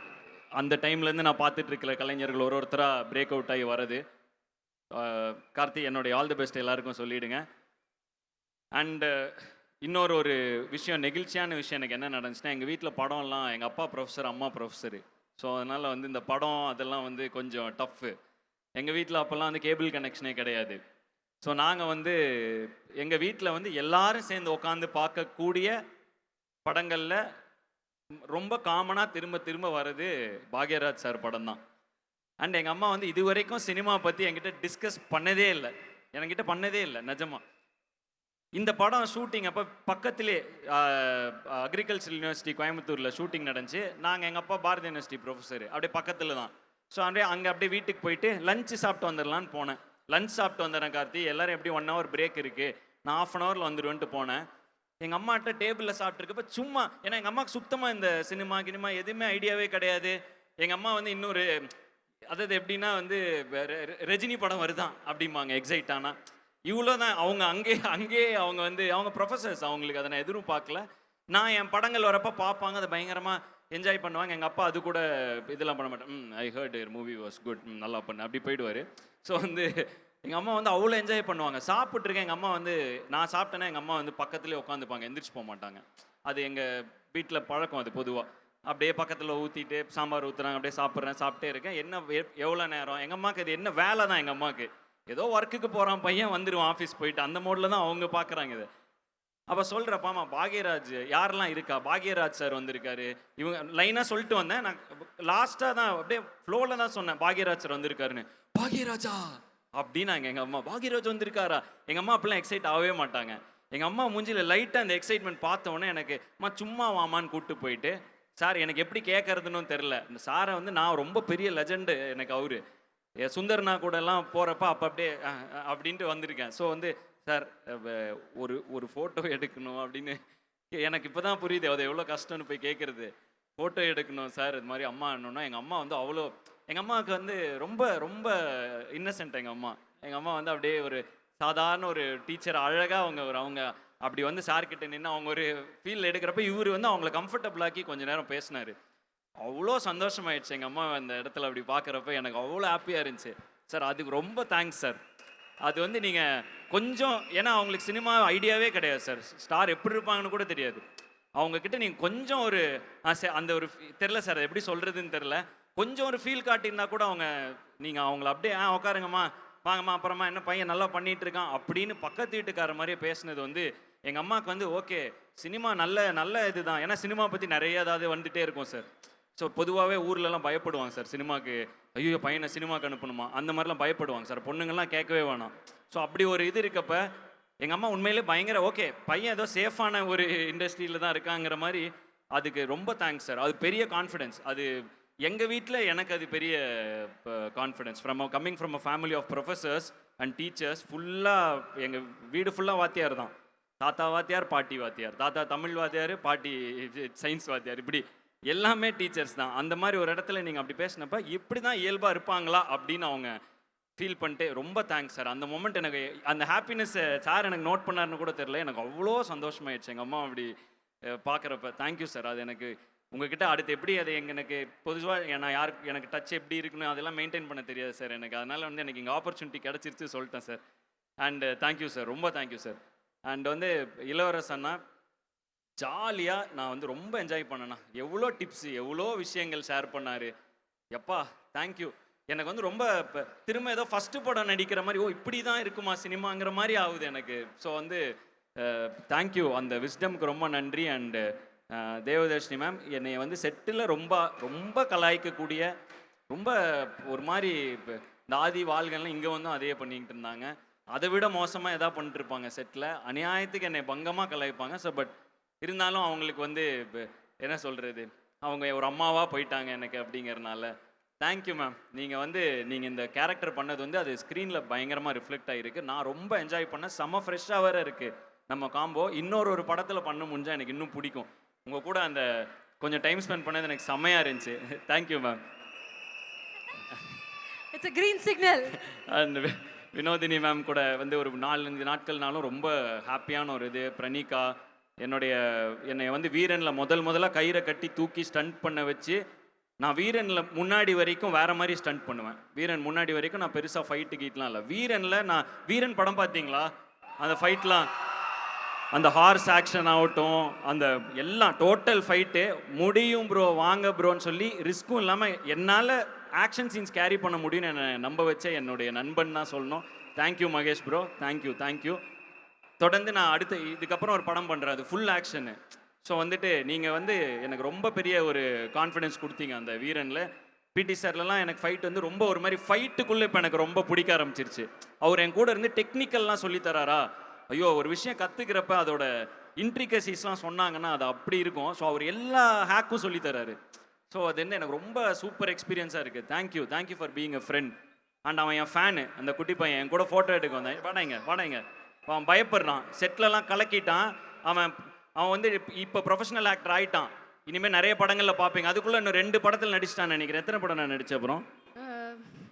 அந்த டைம்லேருந்து நான் பார்த்துட்டு இருக்கிற கலைஞர்கள் ஒருத்தராக பிரேக் அவுட் ஆகி வரது. கார்த்தி, என்னுடைய ஆல் தி பெஸ்ட் எல்லாருக்கும் சொல்லிவிடுங்க. அண்டு ஒரு விஷயம், நெகிழ்ச்சியான விஷயம் எனக்கு என்ன நடந்துச்சுன்னா, எங்கள் வீட்டில் படம்லாம் எங்கள் அப்பா ப்ரொஃபஸர், அம்மா ப்ரொஃபஸரு. ஸோ அதனால் வந்து இந்த படம் அதெல்லாம் வந்து கொஞ்சம் டஃப்பு. எங்கள் வீட்டில் அப்போல்லாம் வந்து கேபிள் கனெக்ஷனே கிடையாது. ஸோ நாங்கள் வந்து எங்கள் வீட்டில் வந்து எல்லாரும் சேர்ந்து உட்காந்து பார்க்கக்கூடிய படங்களில் ரொம்ப காமனாக திரும்ப திரும்ப வர்றது பாக்யராஜ் சார் படம் தான். அண்ட் எங்கள் அம்மா வந்து இது வரைக்கும் சினிமா பற்றி என்கிட்ட டிஸ்கஸ் பண்ணதே இல்லை, நிஜமா. இந்த படம் ஷூட்டிங் அப்போ பக்கத்திலே அக்ரிகல்ச்சர் யூனிவர்சிட்டி கோயம்புத்தூரில் ஷூட்டிங் நடந்துச்சு. நாங்கள் எங்கள் அப்பா பாரதி யூனிவர்சிட்டி ப்ரொஃபஸர், அப்படியே பக்கத்தில் தான். ஸோ அப்படியே வீட்டுக்கு போயிட்டு லஞ்சு சாப்பிட்டு வந்துடலான்னு போனேன். லஞ்ச் சாப்பிட்டு வந்துடுறேன் கார்த்தி, எல்லோரும் எப்படி 1 hour பிரேக் இருக்குது, நான் 1/2 hourல வந்துடுவேன்ட்டு போனேன். எங்கள் அம்மாட்ட டேபிளில் சாப்பிட்ருக்கப்ப சும்மா, ஏன்னா எங்கள் அம்மாவுக்கு சுத்தமாக இந்த சினிமா எதுவுமே ஐடியாவே கிடையாது. எங்கள் அம்மா வந்து இன்னொரு, அதாவது எப்படின்னா வந்து ரஜினி படம் வருதான் அப்படிம்பாங்க எக்ஸைட் ஆனால். இவ்வளோ தான் அவங்க அங்கேயே அவங்க வந்து அவங்க ப்ரொஃபஸர்ஸ், அவங்களுக்கு அதை நான் எதுவும் பார்க்கல. நான் என் படங்கள் வரப்போ பார்ப்பாங்க, அதை பயங்கரமாக என்ஜாய் பண்ணுவாங்க. எங்கள் அப்பா அது கூட இதெல்லாம் பண்ண மாட்டேன். I heard your movie was good, நல்லா பண்ண, அப்படி போயிடுவார். ஸோ வந்து எங்கள் அம்மா வந்து அவ்வளோ என்ஜாய் பண்ணுவாங்க. சாப்பிட்ருக்கேன், எங்கள் அம்மா வந்து நான் சாப்பிட்டேன்னா எங்கள் அம்மா வந்து பக்கத்துலேயே உட்காந்துப்பாங்க, எந்திரிச்சு போக மாட்டாங்க. அது எங்கள் வீட்டில் பழக்கம் அது பொதுவாக. அப்படியே பக்கத்தில் ஊற்றிட்டு சாம்பார் ஊற்றுறாங்க, அப்படியே சாப்பிட்டே இருக்கேன். என்ன எவ்வளோ நேரம், எங்கள் அம்மாவுக்கு அது என்ன வேலை தான். எங்கள் அம்மாவுக்கு ஏதோ ஒர்க்குக்கு போகிறான் பையன், வந்துடுவான் ஆஃபீஸ் போயிட்டு, அந்த மோடில் தான் அவங்க பார்க்குறாங்க இதை. அப்போ சொல்கிறப்பாமா பாக்யராஜ் யாரெல்லாம் இருக்கா, பாக்யராஜ் சார் வந்திருக்காரு, இவங்க லைனாக சொல்லிட்டு வந்தேன். நான் லாஸ்ட்டாக தான் அப்படியே ஃப்ளோவில் தான் சொன்னேன் பாக்யராஜ் சார் வந்திருக்காருன்னு. பாக்யராஜா அப்படின்னாங்க எங்கள் அம்மா. பாக்யராஜ் வந்திருக்காரா? எங்கள் அம்மா அப்படிலாம் எக்ஸைட் ஆகவே மாட்டாங்க. எங்கள் அம்மா மூஞ்சியில் லைட்டாக அந்த எக்ஸைட்மெண்ட் பார்த்தோன்னே எனக்கு சும்மா வாமான்னு கூப்பிட்டு போயிட்டு, சார் எனக்கு எப்படி கேட்கறதுன்னு தெரில, இந்த சாரை வந்து நான் ரொம்ப பெரிய லெஜண்டு எனக்கு அவரு, சுந்தர்னா கூட எல்லாம் போகிறப்ப அப்படியே அப்படின்ட்டு வந்திருக்கேன். ஸோ வந்து சார் ஒரு ஃபோட்டோ எடுக்கணும் அப்படின்னு, எனக்கு இப்போ தான் புரியுது அது எவ்வளோ கஷ்டம்னு போய் கேட்குறது. ஃபோட்டோ எடுக்கணும் சார் இது மாதிரி அம்மா என்னன்னா, எங்கள் அம்மா வந்து அவ்வளோ, எங்கள் அம்மாவுக்கு வந்து ரொம்ப ரொம்ப இன்னசென்ட். எங்கள் அம்மா வந்து அப்படியே ஒரு சாதாரண ஒரு டீச்சர், அழகாக அவங்க அப்படி வந்து சார்கிட்ட நின்று அவங்க ஒரு ஃபீல் எடுக்கிறப்ப இவர் வந்து அவங்கள கம்ஃபர்டபுளாக்கி கொஞ்சம் நேரம் பேசினார். அவ்வளோ சந்தோஷமாயிடுச்சு எங்கள் அம்மா அந்த இடத்துல அப்படி பார்க்குறப்ப. எனக்கு அவ்வளோ ஹாப்பியாக இருந்துச்சு. சார் அதுக்கு ரொம்ப தேங்க்ஸ் சார். அது வந்து நீங்கள் கொஞ்சம், ஏன்னா அவங்களுக்கு சினிமா ஐடியாவே கிடையாது சார், ஸ்டார் எப்படி இருப்பாங்கன்னு கூட தெரியாது. அவங்கக்கிட்ட நீங்கள் கொஞ்சம் ஒரு அந்த ஒரு தெரில சார், அது எப்படி சொல்கிறதுன்னு தெரில, கொஞ்சம் ஒரு ஃபீல் காட்டியிருந்தா கூட நீங்கள் அவங்கள அப்படியே உட்காருங்கம்மா, வாங்கம்மா, அப்புறமா என்ன பையன் நல்லா பண்ணிகிட்டு இருக்கான் அப்படின்னு பக்கத்து வீட்டுக்கார மாதிரியே பேசுனது வந்து எங்கள் அம்மாவுக்கு வந்து ஓகே, சினிமா நல்ல இது தான். ஏன்னா சினிமா பற்றி நிறைய ஏதாவது வந்துகிட்டே இருக்கும் சார். ஸோ பொதுவாகவே ஊர்லலாம் பயப்படுவாங்க சார் சினிமாவுக்கு, ஐயோ பையனை சினிமாவுக்கு அனுப்பணுமா அந்த மாதிரிலாம் பயப்படுவாங்க சார், பொண்ணுங்கள்லாம் கேட்கவே வேணாம். ஸோ அப்படி ஒரு இது இருக்கப்ப எங்கள் அம்மா உண்மையிலே பயங்கர ஓகே, பையன் ஏதோ சேஃபான ஒரு இண்டஸ்ட்ரியில் தான் இருக்காங்கிற மாதிரி. அதுக்கு ரொம்ப தேங்க்ஸ் சார். அது பெரிய கான்ஃபிடென்ஸ். அது எங்கள் வீட்டில் எனக்கு அது பெரிய confidence coming from a family of professors and teachers. ஃபுல்லாக எங்கள் வீடு ஃபுல்லாக வாத்தியார் தான். தாத்தா வாத்தியார், பாட்டி வாத்தியார். தாத்தா தமிழ் வாத்தியார், பாட்டி சயின்ஸ் வாத்தியார். இப்படி எல்லாமே டீச்சர்ஸ் தான். அந்த மாதிரி ஒரு இடத்துல நீங்கள் அப்படி பேசினப்ப இப்படி தான் இயல்பாக இருப்பாங்களா அப்படின்னு அவங்க ஃபீல் பண்ணிட்டு ரொம்ப தேங்க்ஸ் சார். அந்த மொமெண்ட் எனக்கு அந்த ஹாப்பினஸ் சார் எனக்கு நோட் பண்ணாருன்னு கூட தெரியல. எனக்கு அவ்வளோ சந்தோஷமாயிடுச்சு எங்கள் அம்மா அப்படி பார்க்குறப்ப. Thank you sir. அது எனக்கு உங்ககிட்ட அடுத்து எப்படி அது எனக்கு பொதுவாக நான் யாருக்கு எனக்கு டச் எப்படி இருக்குன்னு அதெல்லாம் மெயின்டைன் பண்ண தெரியாது சார் எனக்கு. அதனால் வந்து எனக்கு இங்கே ஆப்பர்ச்சுனிட்டி கிடச்சிருச்சு சொல்லிட்டேன் சார். அண்ட் தேங்க்யூ சார், ரொம்ப தேங்க்யூ சார். அண்ட் வந்து இளவரசன்னா ஜாலியாக நான் வந்து ரொம்ப என்ஜாய் பண்ணேண்ணா. எவ்வளோ டிப்ஸு, எவ்வளோ விஷயங்கள் ஷேர் பண்ணார். எப்பா தேங்க்யூ. எனக்கு வந்து ரொம்ப திரும்ப ஏதோ ஃபஸ்ட்டு படம் நடிக்கிற மாதிரி, ஓ இப்படி தான் இருக்குமா சினிமாங்கிற மாதிரி ஆகுது எனக்கு. ஸோ வந்து தேங்க்யூ, அந்த விஸ்டம்க்கு ரொம்ப நன்றி. அண்டு தேவதர்ஷினி மேம் என்னை வந்து செட்டில் ரொம்ப ரொம்ப கலாய்க்கக்கூடிய, ரொம்ப ஒரு மாதிரி இந்த ஆதி வாள்கள்லாம் இங்கே வந்து அதே பண்ணிக்கிட்டு இருந்தாங்க. அதை விட மோசமாக எதாவது பண்ணிட்டு இருப்பாங்க செட்டில். அநியாயத்துக்கு என்னை பங்கமாக கலாய்ப்பாங்க. ஸோ பட் இருந்தாலும் அவங்களுக்கு வந்து என்ன சொல்கிறது, அவங்க ஒரு அம்மாவாக போயிட்டாங்க எனக்கு அப்படிங்கிறனால தேங்க்யூ மேம். நீங்கள் இந்த கேரக்டர் பண்ணது வந்து அது ஸ்க்ரீனில் பயங்கரமாக ரிஃப்ளெக்ட் ஆகிருக்கு. நான் ரொம்ப என்ஜாய் பண்ணேன். செம்ம ஃப்ரெஷ்ஷாக வேறு இருக்குது நம்ம காம்போ. ஒரு படத்தில் பண்ண முடிஞ்சால் எனக்கு இன்னும் பிடிக்கும். உங்கள் கூட அந்த கொஞ்சம் டைம் ஸ்பெண்ட் பண்ணது எனக்கு செம்மையாக இருந்துச்சு. Thank you ma'am. It's a green signal. And Vinodhini ma'am கூட வந்து ஒரு 4-5 நாட்கள்னாலும் ரொம்ப ஹாப்பியான ஒரு இது. பிரணிகா என்னை வந்து வீரனில் முதலாக கயிறை கட்டி தூக்கி ஸ்டண்ட் பண்ண வச்சு, நான் வீரனில் முன்னாடி வரைக்கும் வேறு மாதிரி ஸ்டண்ட் பண்ணுவேன். வீரன் முன்னாடி வரைக்கும் நான் பெருசாக ஃபைட்டு கீட்லாம் இல்லை. வீரன் படம் பார்த்தீங்களா? அந்த ஃபைட்லாம், அந்த ஹார்ஸ் ஆக்ஷன் ஆகட்டும், அந்த எல்லாம் டோட்டல் ஃபைட்டு முடியும் ப்ரோ, வாங்க ப்ரோன்னு சொல்லி ரிஸ்க்கும் இல்லாமல் என்னால் ஆக்ஷன் சீன்ஸ் கேரி பண்ண முடியும்னு என்னை நம்ப வச்ச என்னுடைய நண்பன் தான் சொல்லணும். Thank you Mahesh bro, thank you. தொடர்ந்து நான் இதுக்கப்புறம் ஒரு படம் பண்ணுறேன், அது ஃபுல் ஆக்ஷனு. ஸோ வந்துட்டு நீங்கள் வந்து எனக்கு ரொம்ப பெரிய ஒரு கான்ஃபிடென்ஸ் கொடுத்தீங்க அந்த வீரனில். பிடி சார்லலாம் எனக்கு ஃபைட் வந்து ரொம்ப ஒரு மாதிரி ஃபைட்டுக்குள்ளே இப்போ எனக்கு ரொம்ப பிடிக்க ஆரம்பிச்சிருச்சு. அவர் என் கூட இருந்து டெக்னிக்கல்லாம் சொல்லித்தராரா, ஐயோ ஒரு விஷயம் கற்றுக்கிறப்ப அதோட இன்ட்ரிகசிஸ்லாம் சொன்னாங்கன்னா அது அப்படி இருக்கும். ஸோ அவர் எல்லா ஹேக்கும் சொல்லித்தராரு. ஸோ அது வந்து எனக்கு ரொம்ப சூப்பர் எக்ஸ்பீரியன்ஸாக இருக்குது. Thank you for being a friend. And அவன் என் ஃபேனு, அந்த குட்டி பையன் என் கூட ஃபோட்டோ எடுக்க வந்தேன். வாடாங்க. அவன் பயப்படுறான், செட்லலாம் கலக்கிட்டான். அவன் வந்து இப்போ ப்ரொஃபஷனல் ஆக்டர் ஆகிட்டான். இனிமேல் நிறைய படங்களில் பார்ப்பீங்க. அதுக்குள்ளே இன்னும் 2 படத்தில் நடிச்சிட்டான்னு நினைக்கிறேன். எத்தனை படம் நான் நடிச்ச அப்புறம்?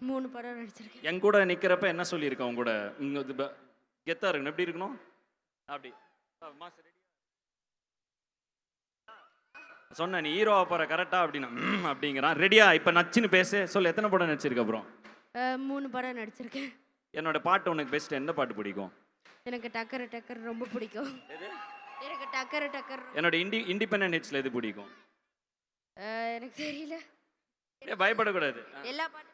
3 படம் நடிச்சிருக்கேன். என் கூட நிற்கிறப்ப என்ன சொல்லியிருக்கேன் உங்க கூட? கெத்தாக இருக்கணும், எப்படி இருக்கணும் அப்படி சொன்ன. நீ ஹீரோவா போகிற கரெக்டா அப்படின்னா அப்படிங்கிறான். ரெடியா இப்போ நச்சுன்னு பேசு, சொல்லு எத்தனை படம் நடிச்சிருக்க அப்புறம்? 3 படம் நடிச்சிருக்கேன். என்னோட பாட்டு உனக்கு பெஸ்ட் எந்த பாட்டு பிடிக்கும்? எனக்கு டக்கர் ரொம்ப பிடிக்கும். எனக்கு டக்கர். என்னோட இண்டிபெண்டன்ட் ஹிட்ஸ்ல எது பிடிக்கும்? எனக்கு தெரியல. பயப்படக்கூடாது. எல்லா பாட்டுமே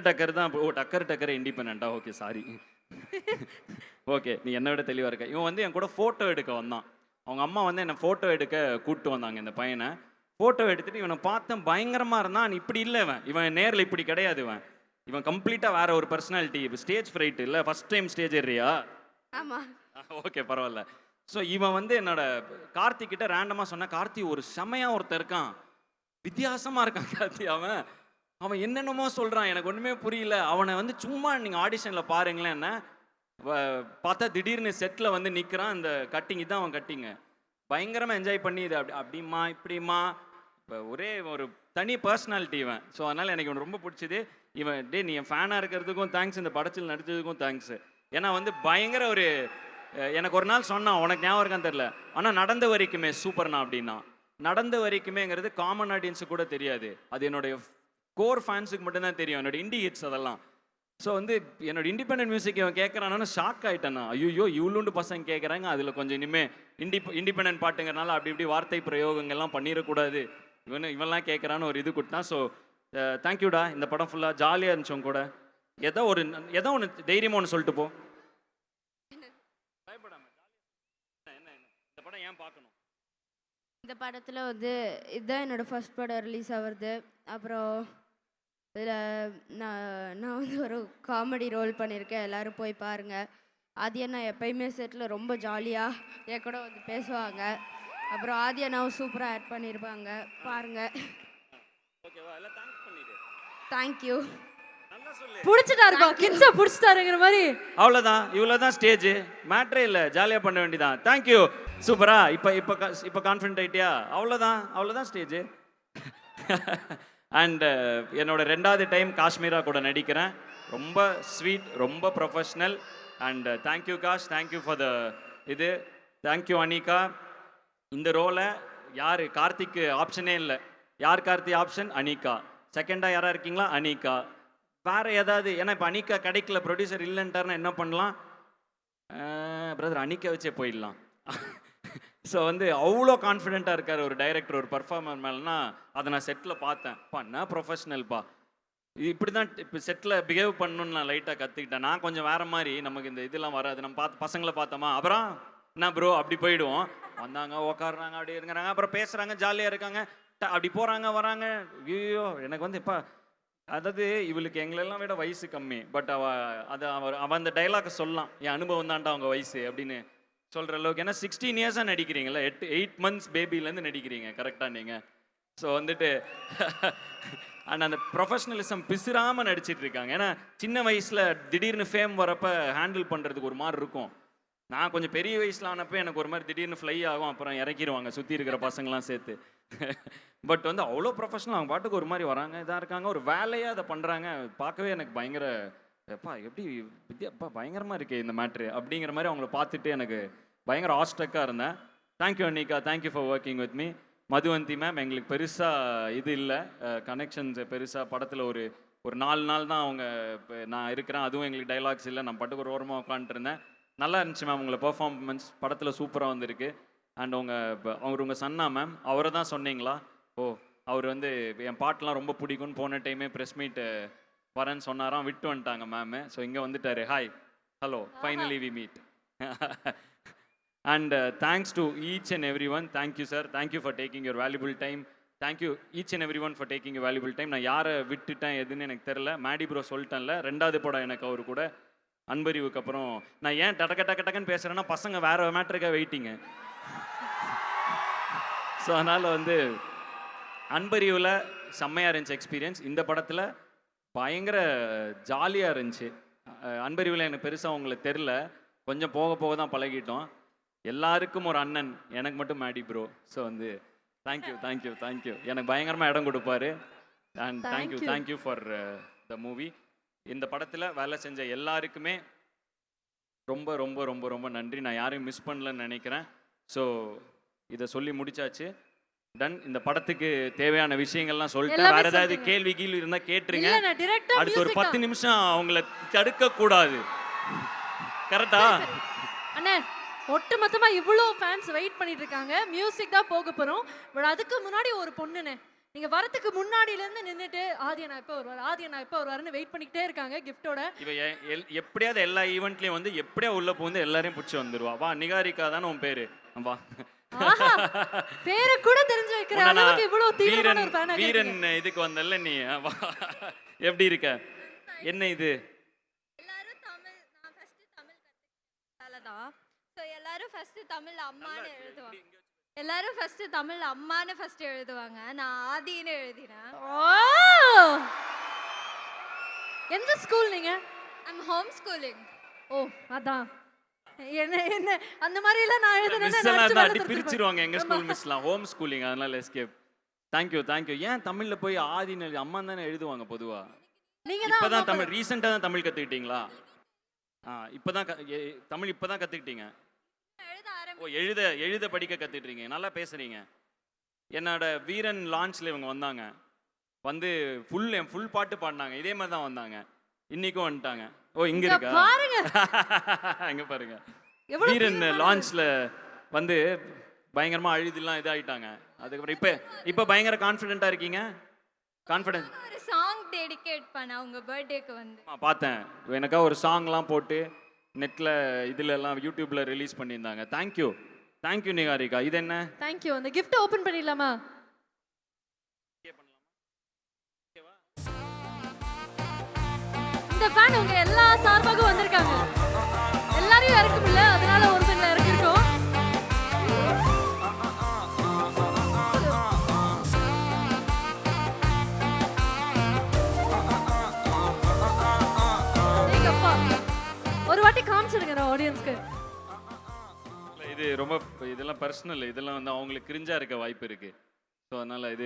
டக்கர் தான். ஓ டக்கர் இண்டிபெண்டா? Okay sorry. ஓகே, நீ என்னை விட தெளிவாக இருக்க. இவன் வந்து என் கூட ஃபோட்டோ எடுக்க வந்தான். அவங்க அம்மா வந்து என்னை ஃபோட்டோ எடுக்க கூப்பிட்டு வந்தாங்க. இந்த பையனை ஃபோட்டோ எடுத்துட்டு இவனை பார்த்தேன், பயங்கரமாக இருந்தான். இப்படி இல்லை, இவன் நேரில் இப்படி கிடையாது. இவன் கம்ப்ளீட்டாக வேற ஒரு பர்சனாலிட்டி. ஸ்டேஜ் ஃப்ரைட் இல்லை, ஃபர்ஸ்ட் டைம் ஸ்டேஜ் ஏறியா? ஆமாம். ஓகே பரவாயில்ல. ஸோ இவன் வந்து என்னோட கார்த்திக் கிட்ட ரேண்டமாக சொன்னேன், கார்த்தி ஒரு செமையாக ஒருத்தர் இருக்கான், வித்தியாசமாக இருக்கான் கார்த்தி. அவன் என்னென்னமோ சொல்கிறான், எனக்கு ஒன்றுமே புரியல. அவனை வந்து சும்மா நீங்கள் ஆடிஷனில் பாருங்களேன். என்ன பார்த்தா திடீர்னு செட்டில் வந்து நிற்கிறான். இந்த கட்டிங் தான் அவன் கட்டிங்க. பயங்கரமாக என்ஜாய் பண்ணி இது அப்படிமா இப்படிமா. இப்போ ஒரே ஒரு தனி பர்சனாலிட்டி இவன். ஸோ அதனால் எனக்கு இவன் ரொம்ப பிடிச்சது. நீ என் ஃபேனாக இருக்கிறதுக்கும் தேங்க்ஸ், இந்த படத்தில் நடித்ததுக்கும் தேங்க்ஸ். ஏன்னா வந்து பயங்கர ஒரு எனக்கு ஒரு நாள் சொன்னான், உனக்கு ஞாபகம் இருக்கான்னு தெரில, ஆனால் நடந்த வரைக்குமே சூப்பர்ண்ணா அப்படின்னா. நடந்த வரைக்குமேங்கிறது காமன் ஆடியன்ஸுக்கு கூட தெரியாது. அது என்னுடைய கோர் ஃபேன்ஸுக்கு மட்டும்தான் தெரியும், என்னோட இண்டி ஹிட்ஸ் அதெல்லாம். ஸோ வந்து என்னோட இண்டிபெண்டன்ட் மியூசிக் இவன் கேட்குறான்னு ஷாக் ஆகிட்டேன்னா. ஐயோ இவ்வளோண்டு பசங்க கேட்குறாங்க, அதில் கொஞ்சம் இனிமேல் இண்டிபெண்டன்ட் பாட்டுங்கிறனால அப்படி இப்படி வார்த்தை பிரயோகங்கள்லாம் பண்ணிடக்கூடாது, இவன்லாம் கேட்குறான்னு ஒரு இது கொடுத்தான். ஸோ தேங்க்யூடா. இந்த படம் ஃபுல்லாக ஜாலியாக இருந்துச்சு கூட. ஏதோ ஒன்று தைரியமாக ஒன்று சொல்லிட்டு போ. இந்த படம் ஏன் பார்க்கணும்? இந்த படத்தில் வந்து இதுதான் என்னோட ஃபர்ஸ்ட் படம் ரிலீஸ் ஆகுறது. அப்புறம் இதில் நான் வந்து ஒரு காமெடி ரோல் பண்ணியிருக்கேன், எல்லோரும் போய் பாருங்கள். ஆதியண்ணா எப்பயுமே செட்டில் ரொம்ப ஜாலியாக என் கூட வந்து பேசுவாங்க. அப்புறம் ஆதியண்ணாவும் சூப்பராக ஆட் பண்ணியிருப்பாங்க, பாருங்கள். ஓகேவா எல்லாம் தேங்க்ஸ் பண்ணிடு. தேங்க்யூ. நல்லா சொல்லு. புடிச்சிட்டாருப்பா, கிட்ஸ புடிச்சிட்டாருங்கிற மாதிரி. அவ்வளோதான், இவ்வளோதான் ஸ்டேஜ். மேட்ரே இல்லை, ஜாலியாக பண்ண வேண்டியதான். தேங்க்யூ. சூப்பரா. இப்போ கான்ஃபிடென்ட் ஆயிட்டியா? அவ்வளோதான் ஸ்டேஜ். அண்ட் என்னோட 2வது டைம் காஷ்மீரா கூட நடிக்கிறேன். ரொம்ப ஸ்வீட், ரொம்ப professional. And thank you Kash, thank you for the இது. தேங்க்யூ அனிகா. இந்த ரோலை யார், கார்த்திக்கு ஆப்ஷனே இல்லை. யார் கார்த்தி ஆப்ஷன்? அனிகா. செகண்டாக யாராக இருக்கீங்களா? அனிகா. வேறு ஏதாவது, ஏன்னா இப்போ அனிகா கிடைக்கல, ப்ரொடியூசர் இல்லைன்ட்டாருன்னா என்ன பண்ணலாம்? பிரதர் அனிகா வச்சே போயிடலாம். ஸோ வந்து அவ்வளோ கான்ஃபிடென்ட்டாக இருக்கார் ஒரு டைரக்டர் ஒரு பர்ஃபார்மர் மேலேனா, அதை நான் செட்டில் பார்த்தேன். என்ன ப்ரொஃபஷ்னல்ப்பா, இப்படி தான் இப்போ செட்டில் பிஹேவ் பண்ணணும்னு நான் லைட்டாக கற்றுக்கிட்டேன். நான் கொஞ்சம் வேறு மாதிரி, நமக்கு இந்த இதெல்லாம் வராது. நம்ம பசங்களை பார்த்தோமா, அப்புறம் என்ன ப்ரோ அப்படி போயிடுவோம். வந்தாங்க, உக்காடுறாங்க, அப்படி இருக்கிறாங்க, அப்புறம் பேசுகிறாங்க, ஜாலியாக இருக்காங்க, அப்படி போகிறாங்க வராங்க. ஐயோ எனக்கு வந்து இப்போ அதாவது இவளுக்கு எங்களெல்லாம் விட வயசு கம்மி. பட் அவன் அந்த டைலாக்கை சொல்லலாம், என் அனுபவம் தான்டா அவங்க வயசு அப்படின்னு சொல்கிற அளவுக்கு. ஏன்னா 16 இயர்ஸாக நடிக்கிறீங்களா, 8 மந்த்ஸ் பேபிலேருந்து நடிக்கிறீங்க கரெக்டாக நீங்கள். ஸோ வந்துட்டு அண்ட் அந்த ப்ரொஃபஷ்னலிசம் பிசுறாமல் நடிச்சிட்டு இருக்காங்க. ஏன்னா சின்ன வயசில் திடீர்னு ஃபேம் வரப்போ ஹேண்டில் பண்ணுறதுக்கு ஒரு மாதிரி இருக்கும். நான் கொஞ்சம் பெரிய வயசில் ஆனப்போ எனக்கு ஒரு மாதிரி திடீர்னு ஃப்ளை ஆகும், அப்புறம் இறக்கிடுவாங்க சுற்றி இருக்கிற பசங்களாம் சேர்த்து. பட் வந்து அவ்வளோ ப்ரொஃபஷனல், அவங்க பாட்டுக்கு ஒரு மாதிரி வராங்க, இதாக இருக்காங்க, ஒரு வேலையாக அதை பண்ணுறாங்க. பார்க்கவே எனக்கு பயங்கர எப்பா எப்படி வித்யாப்பா பயங்கரமாக இருக்கே இந்த மேட்ரு அப்படிங்கிற மாதிரி அவங்கள பார்த்துட்டு எனக்கு பயங்கர ஆஸ்ட்ரக்காக இருந்தேன். Thank you Anika, thank you for working with me. Madhuvanti ma'am, எங்களுக்கு பெருசாக இது இல்லை, கனெக்ஷன்ஸ் பெருசாக படத்தில் ஒரு 4 நாள் தான் அவங்க நான் இருக்கிறேன், அதுவும் எங்களுக்கு டைலாக்ஸ் இல்லை, நான் பாட்டுக்கு ஒரு ஓரமாக உட்காந்துருந்தேன். நல்லா இருந்துச்சு மேம் உங்களை பெர்ஃபார்மன்ஸ், படத்தில் சூப்பராக வந்திருக்கு. அண்ட் உங்கள் சன்னா மேம், அவரை தான் சொன்னீங்களா? ஓ, அவர் வந்து என் பாட்டெலாம் ரொம்ப பிடிக்கும்னு போன டைமே ப்ரெஸ் மீட் வரேன்னு சொன்னாராம், விட்டு வந்துட்டாங்க மேமு. ஸோ இங்கே வந்துட்டாரு. Hi, hello, finally we meet. And thanks to each and every one. Thank you sir, thank you for taking your valuable time. Thank you each and every one for taking your valuable time. நான் யாரை விட்டுட்டேன் எதுன்னு எனக்கு தெரில. Maddy bro சொல்லிட்டேன்ல, 2வது படம் எனக்கு அவர் கூட அன்பறிவுக்கு அப்புறம். நான் ஏன் டக்குன்னு பேசுகிறேன்னா பசங்க வேறு மேட்ருக்காக வெயிட்டிங்க. ஸோ அதனால் வந்து அன்பறிவில் செம்மையாக இருந்துச்சு எக்ஸ்பீரியன்ஸ். இந்த படத்தில் பயங்கர ஜாலியாக இருந்துச்சு. அன்பறிவில் எனக்கு பெருசாக உங்களுக்கு தெரில, கொஞ்சம் போக போக தான் பழகிட்டோம். எல்லாருக்கும் ஒரு அண்ணன், எனக்கு மட்டும் மேடி ப்ரோ. ஸோ வந்து தேங்க்யூ. எனக்கு பயங்கரமாக இடம் கொடுப்பாரு. And thank you for the movie. இந்த படத்தில் வேலை செஞ்ச எல்லாருக்குமே ரொம்ப ரொம்ப ரொம்ப ரொம்ப நன்றி. நான் யாரையும் மிஸ் பண்ணலன்னு நினைக்கிறேன். ஸோ இதை சொல்லி முடிச்சாச்சு, டன். இந்த படத்துக்கு தேவையான விஷயங்கள்லாம் சொல்லிட்டேன். வேற ஏதாவது கேள்வி இருந்தால் கேட்டுருங்க. அடுத்து ஒரு 10 நிமிஷம் அவங்கள தடுக்க கூடாது, கரெக்டா? அண்ணே, ஒட்டுமொத்தமா இவ்வளோ ஃபேன்ஸ் வெயிட் பண்ணிட்டு இருக்காங்க. மியூசிக் தான் போக போறோம். பட் அதுக்கு முன்னாடி ஒரு பொண்ணுண்ணே, நீங்க வரதுக்கு முன்னாடில இருந்து நின்னுட்டு ஆதியனா எப்போ வருவாருன்னு வெயிட் பண்ணிக்கிட்டே இருக்காங்க கிஃப்டோட. இவ எப்படியாவது எல்லா ஈவெண்ட்லயும் வந்து எப்படியா உள்ள போந்து எல்லாரையும் பிடிச்சி வந்துருவா. வா, நிகாரிகா தானே உன் பேரு? வா, பேரை கூட தெரிஞ்சு வைக்கிற அளவுக்கு இவ்வளவு தீவிரமான ஒரு ஃபேன். வீரன் இதுக்கு வந்தல்ல நீ, வா. எப்படி இருக்க? என்ன இது? எல்லாரும் தமிழ், நான் ஃபர்ஸ்ட் தமிழ் கத்துக்கிட்டதாலதான். சோ எல்லாரும் ஃபர்ஸ்ட் தமிழ் அம்மான்னு எழுதுவாங்க. எல்லாரும் ஃபர்ஸ்ட் தமிழ் அம்மான்னு ஃபர்ஸ்ட் எழுதுவாங்க. நான் ஆதின்னு எழுதினேன். எந்த ஸ்கூல் நீங்க? I'm home schooling. ஓ, அதான். என்ன அந்த மாதிரி எல்லாம் நான் எழுதுனேன்னா பிரிச்சிருவாங்க எங்க ஸ்கூல் மிஸ்லாம். ஹோம் ஸ்கூலிங், அதனால எஸ்கேப். தேங்க்யூ. ஏன் தமிழ்ல போய் ஆதின்னு அம்மா தானே எழுதுவாங்க பொதுவா? இப்பதான் தமிழ் ரீசெண்டா தான் தமிழ் கத்துக்கிட்டீங்களா? இப்பதான் தமிழ் இப்பதான் கத்துக்கிட்டீங்க. ஓ, எழுத படிக்க கத்துக்கிட்டீங்க. நல்லா பேசுறீங்க. என்னோட வீரன் லான்ச்ல இவங்க வந்தாங்க, வந்து ஃபுல் பாட்டு பாடினாங்க. இதே மாதிரி தான் வந்தாங்க, இன்னைக்கும் வந்துட்டாங்க. ஓ, இங்க இருக்கா பாருங்க, அங்க பாருங்க. வீரன் லான்ச்ல வந்து பயங்கரமா அழுதுலாம் இதாயிட்டாங்க. அதுக்கப்புறம் இப்ப பயங்கர கான்ஃபிடென்ட்டா இருக்கீங்க. கான்ஃபிடென்ட் ஒரு சாங் டெடிகேட் பண்ண உங்க பர்த்டேக்கு வந்து பார்த்தேன். எனக்கா ஒரு சாங்லாம் போட்டு நெட்ல இதுல எல்லாம் யூடியூப்ல ரிலீஸ் பண்ணியிருந்தாங்க. தேங்க்யூ நிகாரிகா. இது என்ன? தேங்க்யூ. அந்த கிஃப்ட் ஓபன் பண்ணிடலாமா? இந்த ஃபேன் உங்க எல்லா சார்பாக வந்திருக்காங்க. எல்லாரையும் இறக்க முடியல, அதனால ஒரு சில இறக்கிருக்கோம். காமிச்சிடுங்க நான் ஆடியன்ஸ்க்கு. இல்ல, இது ரொம்ப இதெல்லாம் பர்சனல், இதெல்லாம் வந்து அவங்களுக்கு கிரிஞ்சா இருக்க வாய்ப்பு இருக்கு. ஸோ அதனால இது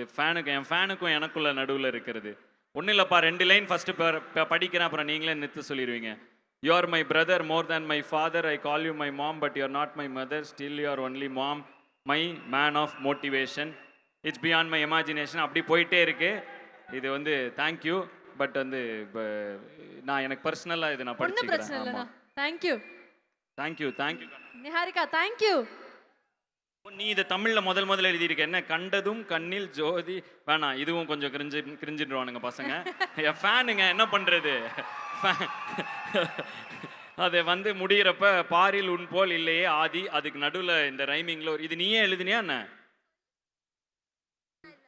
என் ஃபேனுக்கும் எனக்குள்ள நடுவில் இருக்கிறது. ஒன்றும் இல்லைப்பா, 2 லைன் ஃபர்ஸ்ட் படிக்கிறேன், அப்புறம் நீங்களே நிறுத்த சொல்லிடுவீங்க. You are my brother more than my father, I call you my mom but you are not my mother, still you are only mom, my man of motivation, it's beyond my imagination. அப்படி போயிட்டே இருக்கு. இது வந்து thank you. But வந்து நான் எனக்கு பர்சனலாக இது நான் ஒன்றும் பிரச்சனை படிச்சுக்கிறேன். இல்லைண்ணா. ஆமாம், thank you. Thank you thank you. Niharika thank you. நீ இதை தமிழ்ல முதல்ல எழுதியிருக்க, என்ன கண்டதும் கண்ணில் ஜோதி. வேணாம், இதுவும் கொஞ்சம் கிரிஞ்சிடுவானுங்க பசங்க. என் ஃபேனுங்க, என்ன பண்றது. அதை வந்து முடிகிறப்ப பாரில் உன் போல் இல்லையே ஆதி, அதுக்கு நடுவில் இந்த ரைமிங்ல ஒரு இது நீயே எழுதினியா என்ன?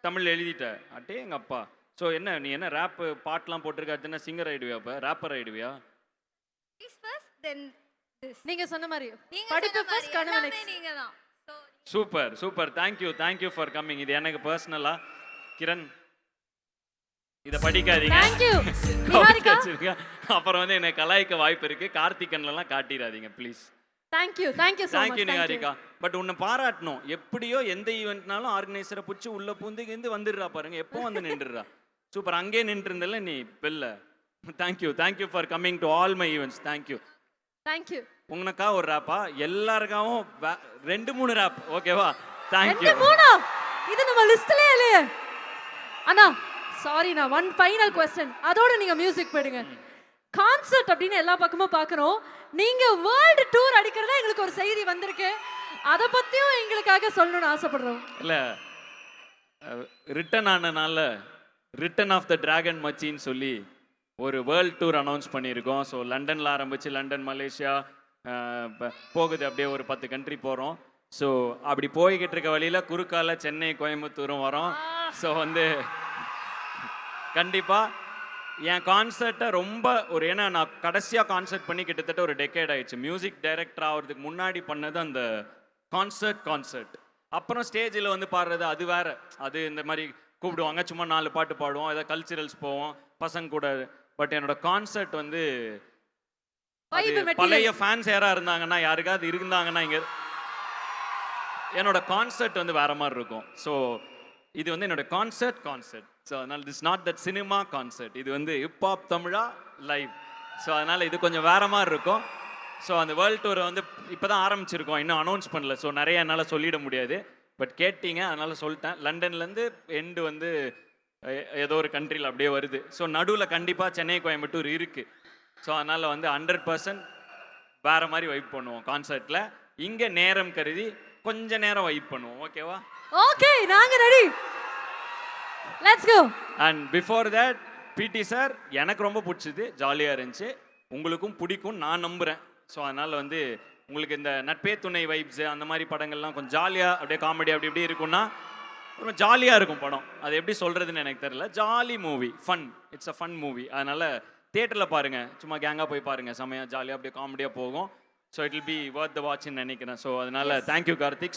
தமிழ் எழுதிட்ட? அட்டே எங்க அப்பா. ஸோ என்ன நீ என்ன ரேப் பாட்டெலாம் போட்டிருக்க, அடுத்து என்ன சிங்கர் ஆயிடுவியா? அப்போ ரேப்பர் ஆயிடுவியா? first then this. நீங்க சொன்ன மாதிரி நீங்க படிப்பு சொன்ன ஃபர்ஸ்ட் மாதிரி கனவு எல்லாமே next. நீங்க தான். So super super, thank you for coming. இது எனக்கு பர்சனலா. கிரண், இதை படிக்காதீங்க. தேங்க்யூ. கவுத்து நிஹாரிகா வச்சிருங்க. அப்புறம் வந்து என்னை கலாய்க்க வாய்ப்பு இருக்கு. கார்த்திகன்லாம் காட்டிடாதீங்க please. Thank you so thank you much. Niharika. But உன்னை பாராட்டணும். எப்படியோ எந்த ஈவெண்ட்னாலும் ஆர்கனைசரை பிடிச்சி உள்ள பூந்து வந்துடுறா பாருங்க. எப்போ வந்து நின்றுடுறா. சூப்பர், அங்கே நின்று இருந்தல நீ வெளில. Thank you for coming to all my events. Thank you. உனக்கா ஒரு ரேப்பா? எல்லாருக்காவும் 2-3 ரேப் ஓகேவா? தேங்க்யூ. 2-3 இது நம்ம லிஸ்ட்லயே இல்லையே. அண்ணா சாரி, நான் ஒன் ஃபைனல் क्वेश्चन. அதோட நீங்க மியூசிக் போயிடுங்க. கான்சர்ட் அப்படின்னு எல்லா பக்கமும் பார்க்குறோம். நீங்க வேர்ல்டு டூர் அடிக்கிறதா எங்களுக்கு ஒரு செய்தி வந்திருக்கு. அதை பத்தியும் எங்களுக்காக சொல்லணும்னு ஆசைப்படுறோம். இல்லை, ரிட்டன் ஆனனால ரிட்டன் ஆஃப் த டிராகன் மச்சின்னு சொல்லி ஒரு வேர்ல்ட் டூர் அனௌன்ஸ் பண்ணியிருக்கோம். ஸோ லண்டனில் ஆரம்பித்து லண்டன், மலேசியா போகுது. அப்படியே ஒரு 10 கண்ட்ரி போகிறோம். ஸோ அப்படி போய்கிட்டு இருக்க வழியில் குறுக்கால சென்னை, கோயம்புத்தூரும் வரோம். ஸோ வந்து கண்டிப்பாக என் கான்சர்ட்டை ரொம்ப ஏன்னா நான் கடைசியாக கான்சர்ட் பண்ணி கிட்டத்தட்ட ஒரு டெக்கேட் ஆயிடுச்சு. மியூசிக் டைரக்டர் ஆகிறதுக்கு முன்னாடி பண்ணது அந்த கான்சர்ட். அப்புறம் ஸ்டேஜில் வந்து பாடுறது அது வேற. அது இந்த மாதிரி கூப்பிடுவாங்க, சும்மா 4 பாட்டு பாடுவோம், ஏதாவது கல்ச்சுரல்ஸ் போவோம் பசங்க கூட. பட் என்னோட கான்சர்ட் வந்து பழைய ஃபேன்ஸ் யாராக இருந்தாங்கன்னா, யாருக்காவது இருந்தாங்கன்னா இங்கே, என்னோட கான்சர்ட் வந்து வேற மாதிரி இருக்கும். ஸோ இது வந்து என்னோட கான்சர்ட். ஸோ அதனால் this not that cinema concert. இது வந்து ஹிப்ஹாப் தமிழா லைவ். ஸோ அதனால் இது கொஞ்சம் வேற மாதிரி இருக்கும். ஸோ அந்த வேர்ல்ட் டூரை வந்து இப்போ தான் ஆரம்பிச்சிருக்கோம், இன்னும் அனௌன்ஸ் பண்ணல. ஸோ நிறைய என்னால் சொல்லிட முடியாது. பட் கேட்டீங்க, அதனால் சொல்லிட்டேன். லண்டன்லேருந்து எண்டு வந்து ஏதோ ஒரு கண்ட்ரியில் அப்படியே வருது. ஸோ நடுவில் கண்டிப்பாக சென்னை, கோயம்புத்தூர் இருக்குது. ஸோ அதனால் வந்து 100% வேறு மாதிரி வைப் பண்ணுவோம் கான்சர்ட்டில். இங்கே நேரம் கருதி கொஞ்ச நேரம் வைப் பண்ணுவோம். ஓகேவா? ஓகே, நாங்க ready. Let's go. And before that PT sir எனக்கு ரொம்ப பிடிச்சது, ஜாலியாக இருந்துச்சு. உங்களுக்கும் பிடிக்கும் நான் நம்புகிறேன். ஸோ அதனால் வந்து உங்களுக்கு இந்த நட்பே துணை வைப்ஸு அந்த மாதிரி படங்கள்லாம் கொஞ்சம் ஜாலியாக அப்படியே காமெடி அப்படி இப்படி இருக்குன்னா ரொம்ப ஜாலியாக இருக்கும் படம். அது எப்படி சொல்கிறதுன்னு எனக்கு தெரியல. Jolly movie, fun. It's a fun movie. அதனால் தியேட்டரில் பாருங்கள், சும்மா கேங்காக போய் பாருங்கள். செம்மையாக ஜாலியாக அப்படியே காமெடியாக போகும். ஸோ இட் வில் பி வர்த் த வாட்ச்னு நினைக்கிறேன். ஸோ அதனால் தேங்க்யூ கார்த்திக்.